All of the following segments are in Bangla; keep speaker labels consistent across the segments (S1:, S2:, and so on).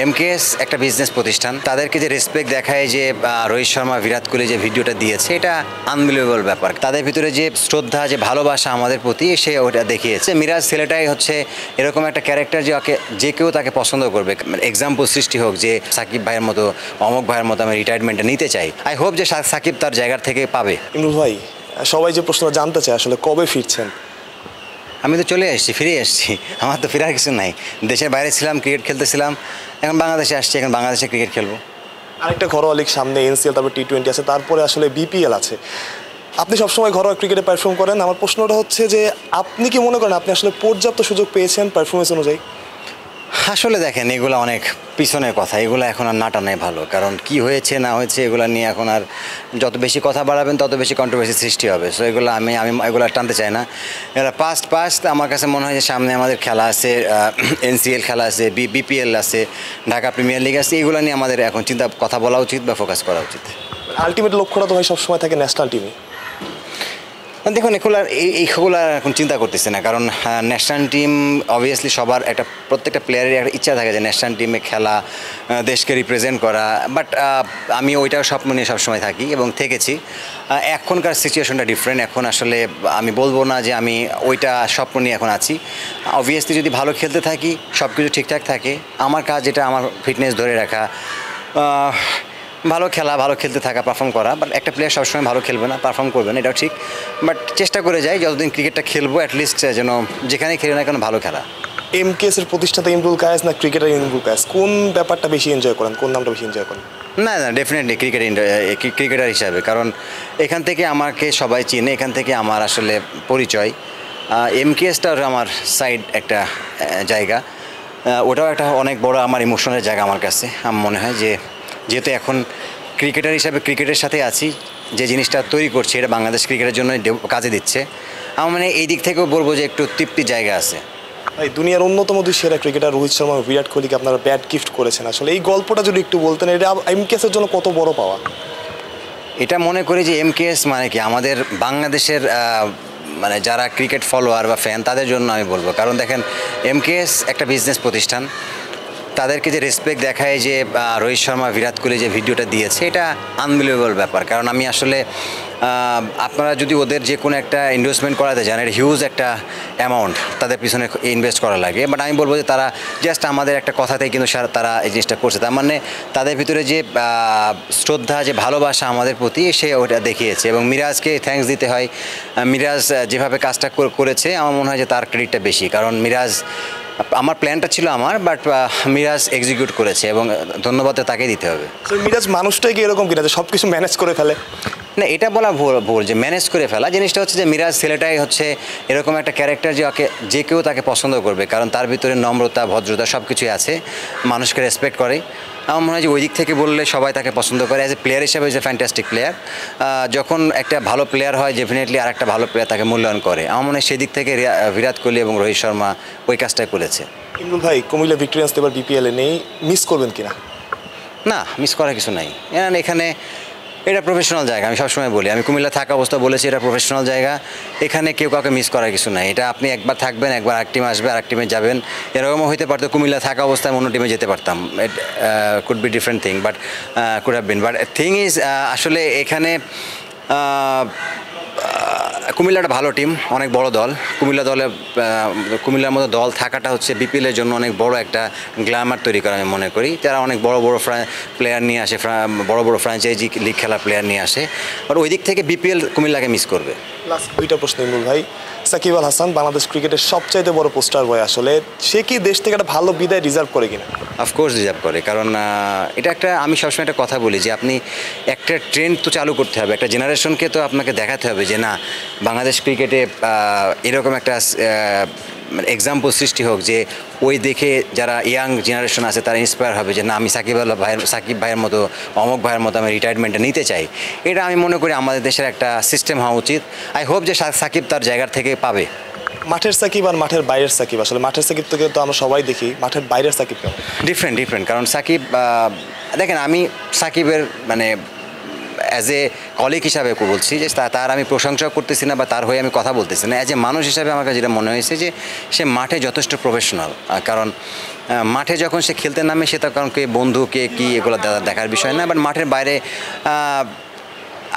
S1: এমকেএস একটা বিজনেস প্রতিষ্ঠান, তাদেরকে যে রেসপেক্ট দেখায় যে রোহিত শর্মা বিরাট কোহলি যে ভিডিওটা দিয়েছে, এটা আনবিলিভেবল ব্যাপার। তাদের ভিতরে যে শ্রদ্ধা, যে ভালোবাসা আমাদের প্রতি, সে ওটা দেখিয়েছে। মিরাজ ছেলেটাই হচ্ছে এরকম একটা ক্যারেক্টার যে যে কেউ তাকে পছন্দ করবে। এক্সাম্পল সৃষ্টি হোক যে সাকিব ভাইয়ের মতো, অমুক ভাইয়ের মতো আমি রিটায়ারমেন্টটা নিতে চাই। আই হোপ যে সাকিব তার জায়গার থেকে পাবে।
S2: ইমরুল ভাই, সবাই যে প্রশ্নটা জানতে চায় আসলে কবে ফিরছেন?
S1: আমি তো চলে এসেছি, ফিরে এসেছি। আমার তো ফেরার কিছু নাই। দেশের বাইরে ছিলাম, ক্রিকেট খেলতেছিলাম, এখন বাংলাদেশে আসছি, এখন বাংলাদেশে ক্রিকেট খেলবো।
S2: আরেকটা ঘরোয়া লিগ সামনে, এনসিএল, তারপর টি20 আছে, তারপরে আসলে বিপিএল আছে। আপনি সবসময় ঘরোয়া ক্রিকেটে পারফর্ম করেন। আমার প্রশ্নটা হচ্ছে যে আপনি কি মনে করেন আপনি আসলে পর্যাপ্ত সুযোগ পেয়েছেন পারফরমেন্স অনুযায়ী?
S1: আসলে দেখেন, এগুলো অনেক পিছনের কথা, এগুলো এখন আর না টানাই ভালো। কারণ কি হয়েছে না হয়েছে এগুলো নিয়ে এখন আর যত বেশি কথা বাড়াবেন তত বেশি কন্ট্রোভার্সি সৃষ্টি হবে। সো এগুলো আমি এগুলো টানতে চাই না। এরা পাস্ট আমার কাছে মনে হয় যে সামনে আমাদের খেলা আছে, এনসিএল খেলা আছে, বিপিএল আছে, ঢাকা প্রিমিয়ার লিগ আছে। এগুলো নিয়ে আমাদের এখন কথা বলা উচিত বা ফোকাস করা উচিত।
S2: আলটিমেট লক্ষ্যটা তো ভাই সবসময় থাকে ন্যাশনাল টিমে।
S1: দেখুন, এইগুলো এখন চিন্তা করতেছে না। কারণ ন্যাশনাল টিম অবভিয়াসলি সবার প্রত্যেকটা প্লেয়ারের একটা ইচ্ছা থাকে যে ন্যাশনাল টিমে খেলা, দেশকে রিপ্রেজেন্ট করা। বাট আমি ওইটাও স্বপ্ন নিয়ে সবসময় থাকি এবং থেকেছি। এখনকার সিচুয়েশনটা ডিফারেন্ট। এখন আসলে আমি বলবো না যে আমি ওইটা স্বপ্ন নিয়ে এখন আছি। অবভিয়াসলি যদি ভালো খেলতে থাকি, সব কিছু ঠিকঠাক থাকে, আমার কাজ যেটা, আমার ফিটনেস ধরে রাখা, ভালো খেলা, ভালো খেলতে থাকা, পারফর্ম করা। বাট একটা প্লেয়ার সবসময় ভালো খেলবে না, পারফর্ম করবে না, এটাও ঠিক। বাট চেষ্টা করে যাই যতদিন ক্রিকেটটা খেলবো, অ্যাটলিস্ট যেন যেখানেই খেলি না কেন ভালো খেলা।
S2: এমকেএসের প্রতিষ্ঠাতা ইমরুল কায়েস না ক্রিকেটার ইমরুল কায়েস, কোন ব্যাপারটা বেশি এনজয় করেন, কোন নামটা বেশি এনজয় করেন?
S1: না, ডেফিনেটলি ক্রিকেটার হিসাবে। কারণ এখান থেকে আমাকে সবাই চিনে, এখান থেকে আমার আসলে পরিচয়। এমকেএসটার আমার সাইড একটা জায়গা, ওটাও একটা অনেক বড় আমার ইমোশনাল জায়গা আমার কাছে। আমার মনে হয় যে যেহেতু এখন ক্রিকেটার হিসাবে ক্রিকেটের সাথে আছি, যে জিনিসটা তৈরি করছি এটা বাংলাদেশ ক্রিকেটের জন্য কাজে দিচ্ছে। আমার মানে এই দিক থেকেও বলবো যে একটু তৃপ্তির জায়গা আছে।
S2: ভাই, দুনিয়ার অন্যতম দুই সেরা ক্রিকেটার রোহিত শর্মা, বিরাট কোহলিকে আপনারা ব্যাট গিফট করেছেন। আসলে এই গল্পটা যদি একটু বলতেন, এটা এমকেএসের জন্য কত বড় পাওয়া?
S1: এটা মনে করি যে এমকেএস মানে কি আমাদের বাংলাদেশের মানে যারা ক্রিকেট ফলোয়ার বা ফ্যান তাদের জন্য আমি বলবো। কারণ দেখেন, এমকেএস একটা বিজনেস প্রতিষ্ঠান, তাদেরকে যে রেসপেক্ট দেখায় যে রোহিত শর্মা বিরাট কোহলি যে ভিডিওটা দিয়েছে, এটা আনবিলিভেবল ব্যাপার। কারণ আমি আসলে আপনারা যদি ওদের যে কোনো একটা ইনভেস্টমেন্ট করাতে চান, এটা হিউজ একটা অ্যামাউন্ট তাদের পিছনে ইনভেস্ট করা লাগে। বাট আমি বলবো যে তারা জাস্ট আমাদের একটা কথাতেই কিন্তু তারা এই জিনিসটা করছে। তার মানে তাদের ভিতরে যে শ্রদ্ধা, যে ভালোবাসা আমাদের প্রতি, সে ওটা দেখিয়েছে। এবং মিরাজকে থ্যাঙ্কস দিতে হয়। মিরাজ যেভাবে কাজটা করেছে, আমার মনে হয় যে তার ক্রেডিটটা বেশি। কারণ আমার প্ল্যানটা ছিল বাট মিরাজ এক্সিকিউট করেছে এবং ধন্যবাদ তাকে দিতে হবে।
S2: মিরাজ মানুষটাই কি এরকম কিনা যে সব কিছু ম্যানেজ করে ফেলে?
S1: না, এটা বলা ভুল যে ম্যানেজ করে ফেলা। জিনিসটা হচ্ছে যে মিরাজ ছেলেটাই হচ্ছে এরকম একটা ক্যারেক্টার যে কেউ তাকে পছন্দ করবে। কারণ তার ভিতরে নম্রতা, ভদ্রতা সব কিছুই আছে, মানুষকে রেসপেক্ট করে। আমার মনে হয় যে ওই দিক থেকে বললে সবাই তাকে পছন্দ করে। অ্যাজ এ প্লেয়ার হিসাবে ইজ এ ফ্যান্টাস্টিক প্লেয়ার। যখন একটা ভালো প্লেয়ার হয়, ডেফিনেটলি আর একটা ভালো প্লেয়ার তাকে মূল্যায়ন করে। আমার মনে হয় সেদিক থেকে বিরাট কোহলি এবং রোহিত শর্মা ওই কাজটাই করেছে।
S2: ইমরুল ভাই, কুমিল্লা ভিক্টোরিয়ান্স এবার বিপিএলে নেই, মিস করবেন কিনা?
S1: না, মিস করার কিছু নাই। এখানে এটা প্রফেশনাল জায়গা। আমি সবসময় বলি, আমি কুমিল্লা থাকা অবস্থা বলেছি, এটা প্রফেশনাল জায়গা। এখানে কেউ কাউকে মিস করার কিছু নাই। এটা আপনি একবার থাকবেন, একবার আরেক টিম আসবে, আরেক টিমে যাবেন। এরকমও হইতে পারতো কুমিল্লা থাকা অবস্থায় অন্য টিমে যেতে পারতাম। It could be different thing, but could have been. But thing is, আসলে এখানে কুমিল্লাটা ভালো টিম, অনেক বড় দল। কুমিল্লার মতো দল থাকাটা হচ্ছে বিপিএলের জন্য অনেক বড় একটা গ্ল্যামার তৈরি করে আমি মনে করি। তারা অনেক বড় প্লেয়ার নিয়ে আসে, বড় ফ্র্যাঞ্চাইজি লিগ খেলা প্লেয়ার নিয়ে আসে। বাট ওই দিক থেকে বিপিএল কুমিল্লাকে মিস করবে।
S2: লাস্ট দুইটা প্রশ্ন ইমরুল ভাই। সাকিব আল হাসান বাংলাদেশ ক্রিকেটের সবচাইতে বড় পোস্টার বয়, আসলে সে কি দেশ থেকে একটা ভালো বিদায় ডিজার্ভ করে কিনা?
S1: অফকোর্স ডিজার্ভ করে। কারণ এটা আমি সবসময় একটা কথা বলি যে আপনি একটা ট্রেন্ড তো চালু করতে হবে, একটা জেনারেশনকে তো আপনাকে দেখাতে হবে যে না, বাংলাদেশ ক্রিকেটে এরকম একটা এক্সাম্পল সৃষ্টি হোক যে ওই দেখে যারা ইয়াং জেনারেশন আছে তারা ইন্সপায়ার হবে যে না, আমি সাকিব ভাইয়ের মতো, অমুক ভাইয়ের মতো আমি রিটায়ারমেন্টটা নিতে চাই। এটা আমি মনে করি আমাদের দেশের একটা সিস্টেম হওয়া উচিত। আই হোপ যে সাকিব তার জায়গার থেকে পাবে।
S2: মাঠের সাকিব আর মাঠের বাইরের সাকিব, আসলে মাঠের সাকিব থেকে তো আমরা সবাই দেখি, মাঠের বাইরের সাকিব
S1: ডিফারেন্ট। কারণ সাকিব, দেখেন, আমি সাকিবের মানে অ্যাজ এ কলিগ হিসাবে বলছি যে তার আমি প্রশংসা করতেছি না বা তার হয়ে আমি কথা বলতেছি না, অ্যাজ এ মানুষ হিসাবে আমার কাছে যেটা মনে হয়েছে যে সে মাঠে যথেষ্ট প্রফেশনাল। কারণ মাঠে যখন সে খেলতে নামে সে তার কারণ কে বন্ধু কে কী এগুলো দেখার বিষয় না, বাট মাঠের বাইরে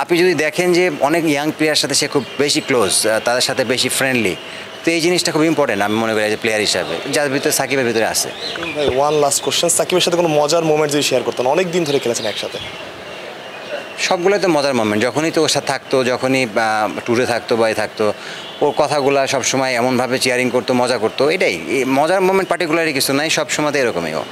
S1: আপনি যদি দেখেন যে অনেক ইয়াং প্লেয়ার সাথে সে খুব বেশি ক্লোজ, তাদের সাথে বেশি ফ্রেন্ডলি। তো এই জিনিসটা খুব ইম্পর্টেন্ট আমি মনে করি যে প্লেয়ার হিসাবে, যার ভিতরে সাকিবের ভিতরে আছে।
S2: ভাই ওয়ান লাস্ট কোশ্চেন, সাকিবের সাথে কোনো মজার মোমেন্ট যদি শেয়ার করতেন, অনেক দিন ধরে খেলেছেন একসাথে।
S1: সবগুলোই তো মজার মোমেন্ট, যখনই তো ওর সাথে থাকতো, যখনই ট্যুরে থাকতো বা থাকতো, ওর কথাগুলো সবসময় এমনভাবে চেয়ারিং করতো, মজা করতো, এটাই এই মজার মোমেন্ট পার্টিকুলারই কিছু নাই, সব সময়তে এরকমই ও।